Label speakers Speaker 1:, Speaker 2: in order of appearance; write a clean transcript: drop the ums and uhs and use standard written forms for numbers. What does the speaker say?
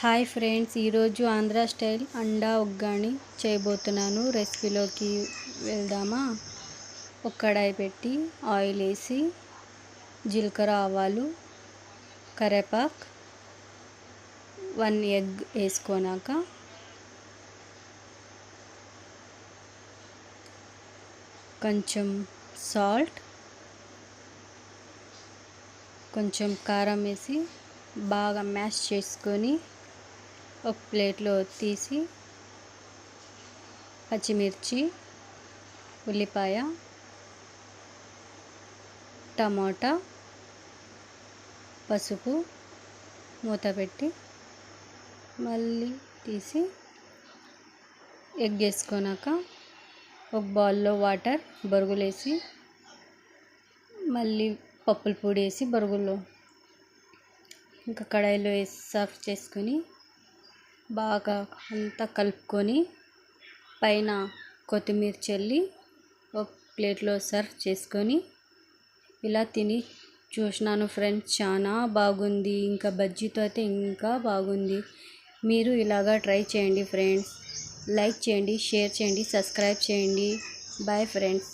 Speaker 1: Hi friends, ఈరోజు Andhra style అండా ఉగ్గాని చేయబోతున్నాను. రెసిపీలోకి వెళ్దామా? ఒక కడాయి పెట్టి ఆయిల్ వేసి జీలకర్ర, ఆవాలు, కరివేపాకు, 1 ఎగ్ వేసుకున్నాక కొంచెం సాల్ట్, కొంచెం కారం వేసి బాగా మ్యాష్ చేసుకొని ఒక ప్లేట్లో తీసి పచ్చిమిర్చి, ఉల్లిపాయ, టమాటా, పసుపు మూత పెట్టి మళ్ళీ తీసి ఎగ్ వేసుకున్నాక ఒక బౌల్లో వాటర్ బొరుగులేసి మళ్ళీ పప్పుల పొడి వేసి బొరుగుల్లో ఇంకా కడాయిలో వేసి సర్వ్ చేసుకొని బాగా అంతా కలుపుకొని పైన కొత్తిమీర చల్లి ఒక ప్లేట్లో సర్వ్ చేసుకొని ఇలా తిని చూసినాను ఫ్రెండ్స్. చాలా బాగుంది. ఇంకా బజ్జీతో అయితే ఇంకా బాగుంది. మీరు ఇలాగా ట్రై చేయండి ఫ్రెండ్స్. లైక్ చేయండి, షేర్ చేయండి, సబ్స్క్రైబ్ చేయండి. Bye friends.